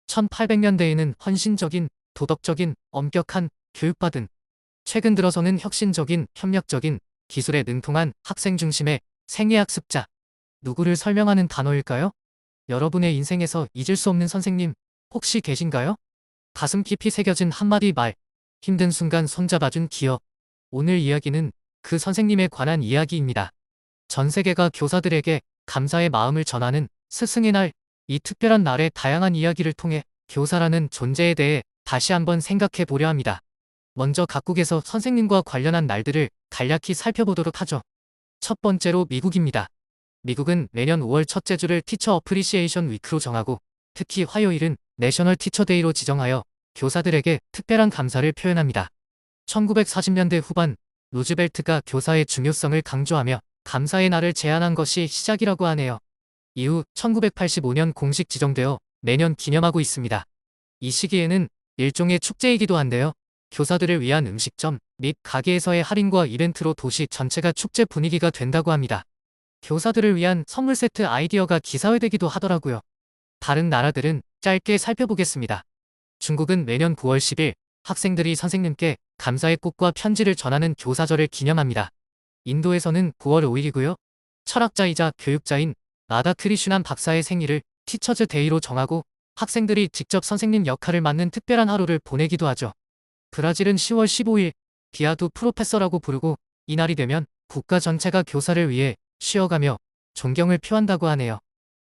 1800년대에는 헌신적인, 도덕적인, 엄격한, 교육받은, 최근 들어서는 혁신적인, 협력적인, 기술에 능통한 학생 중심의 생애학습자. 누구를 설명하는 단어일까요? 여러분의 인생에서 잊을 수 없는 선생님, 혹시 계신가요? 가슴 깊이 새겨진 한마디 말, 힘든 순간 손잡아준 기억. 오늘 이야기는 그 선생님에 관한 이야기입니다. 전 세계가 교사들에게 감사의 마음을 전하는 스승의 날, 이 특별한 날의 다양한 이야기를 통해 교사라는 존재에 대해 다시 한번 생각해 보려 합니다. 먼저 각국에서 선생님과 관련한 날들을 간략히 살펴보도록 하죠. 첫 번째로 미국입니다. 미국은 매년 5월 첫째 주를 티처 어프리시에이션 위크로 정하고 특히 화요일은 내셔널 티처 데이로 지정하여 교사들에게 특별한 감사를 표현합니다. 1940년대 후반 루즈벨트가 교사의 중요성을 강조하며 감사의 날을 제안한 것이 시작이라고 하네요. 이후 1985년 공식 지정되어 매년 기념하고 있습니다. 이 시기에는 일종의 축제이기도 한데요. 교사들을 위한 음식점 및 가게에서의 할인과 이벤트로 도시 전체가 축제 분위기가 된다고 합니다. 교사들을 위한 선물 세트 아이디어가 기사회되기도 하더라고요. 다른 나라들은 짧게 살펴보겠습니다. 중국은 매년 9월 10일 학생들이 선생님께 감사의 꽃과 편지를 전하는 교사절을 기념합니다. 인도에서는 9월 5일이고요. 철학자이자 교육자인 라다크리슈난 박사의 생일을 티처즈 데이로 정하고 학생들이 직접 선생님 역할을 맡는 특별한 하루를 보내기도 하죠. 브라질은 10월 15일 디아두 프로페서라고 부르고 이날이 되면 국가 전체가 교사를 위해 쉬어가며 존경을 표한다고 하네요.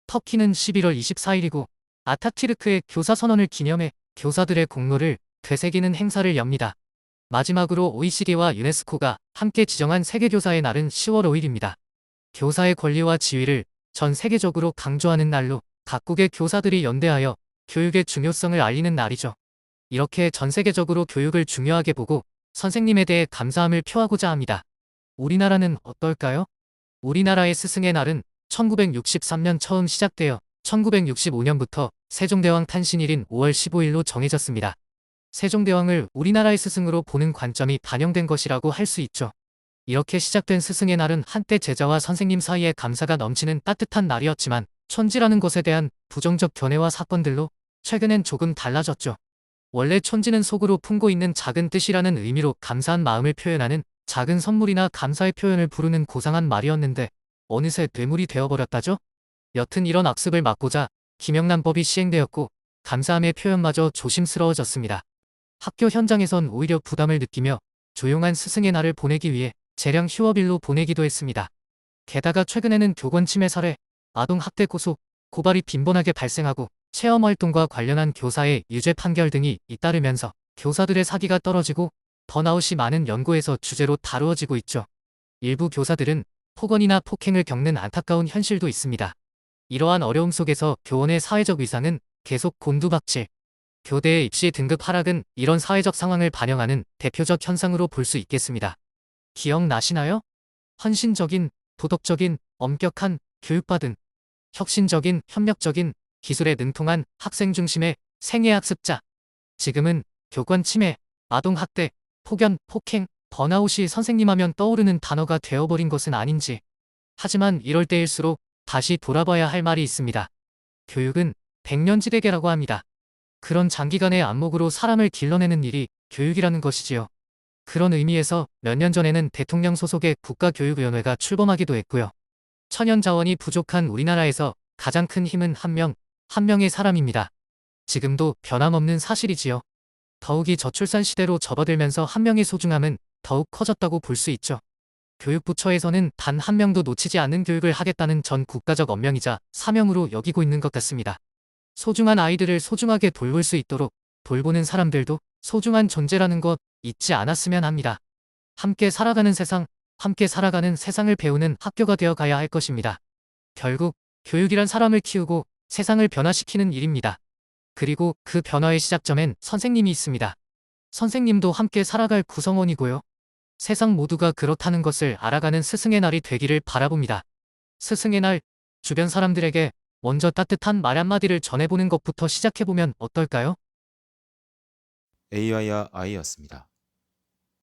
터키는 11월 24일이고 아타튀르크의 교사 선언을 기념해 교사들의 공로를 되새기는 행사를 엽니다. 마지막으로 OECD와 유네스코가 함께 지정한 세계교사의 날은 10월 5일입니다. 교사의 권리와 지위를 전 세계적으로 강조하는 날로 각국의 교사들이 연대하여 교육의 중요성을 알리는 날이죠. 이렇게 전 세계적으로 교육을 중요하게 보고 선생님에 대해 감사함을 표하고자 합니다. 우리나라는 어떨까요? 우리나라의 스승의 날은 1963년 처음 시작되어 1965년부터 세종대왕 탄신일인 5월 15일로 정해졌습니다. 세종대왕을 우리나라의 스승으로 보는 관점이 반영된 것이라고 할 수 있죠. 이렇게 시작된 스승의 날은 한때 제자와 선생님 사이에 감사가 넘치는 따뜻한 날이었지만 촌지라는 것에 대한 부정적 견해와 사건들로 최근엔 조금 달라졌죠. 원래 촌지는 속으로 품고 있는 작은 뜻이라는 의미로 감사한 마음을 표현하는 작은 선물이나 감사의 표현을 부르는 고상한 말이었는데 어느새 뇌물이 되어버렸다죠? 여튼 이런 악습을 막고자 김영란법이 시행되었고 감사함의 표현마저 조심스러워졌습니다. 학교 현장에선 오히려 부담을 느끼며 조용한 스승의 날을 보내기 위해 재량 휴업일로 보내기도 했습니다. 게다가 최근에는 교권 침해 사례, 아동 학대 고소, 고발이 빈번하게 발생하고 체험활동과 관련한 교사의 유죄 판결 등이 잇따르면서 교사들의 사기가 떨어지고 번아웃이 많은 연구에서 주제로 다루어지고 있죠. 일부 교사들은 폭언이나 폭행을 겪는 안타까운 현실도 있습니다. 이러한 어려움 속에서 교원의 사회적 위상은 계속 곤두박질. 교대의 입시 등급 하락은 이런 사회적 상황을 반영하는 대표적 현상으로 볼 수 있겠습니다. 기억나시나요? 헌신적인, 도덕적인, 엄격한, 교육받은, 혁신적인, 협력적인, 기술에 능통한 학생 중심의 생애학습자. 지금은 교권 침해, 아동학대, 폭언, 폭행, 번아웃이 선생님하면 떠오르는 단어가 되어버린 것은 아닌지. 하지만 이럴 때일수록 다시 돌아봐야 할 말이 있습니다. 교육은 백년지대계라고 합니다. 그런 장기간의 안목으로 사람을 길러내는 일이 교육이라는 것이지요. 그런 의미에서 몇 년 전에는 대통령 소속의 국가교육위원회가 출범하기도 했고요. 천연 자원이 부족한 우리나라에서 가장 큰 힘은 한 명의 사람입니다. 지금도 변함없는 사실이지요. 더욱이 저출산 시대로 접어들면서 한 명의 소중함은 더욱 커졌다고 볼 수 있죠. 교육부처에서는 단 한 명도 놓치지 않는 교육을 하겠다는 전 국가적 언명이자 사명으로 여기고 있는 것 같습니다. 소중한 아이들을 소중하게 돌볼 수 있도록 돌보는 사람들도 소중한 존재라는 것 잊지 않았으면 합니다. 함께 살아가는 세상을 배우는 학교가 되어 가야 할 것입니다. 결국 교육이란 사람을 키우고 세상을 변화시키는 일입니다. 그리고 그 변화의 시작점엔 선생님이 있습니다. 선생님도 함께 살아갈 구성원이고요. 세상 모두가 그렇다는 것을 알아가는 스승의 날이 되기를 바라봅니다. 스승의 날, 주변 사람들에게 먼저 따뜻한 말 한마디를 전해보는 것부터 시작해보면 어떨까요? A와야 I였습니다.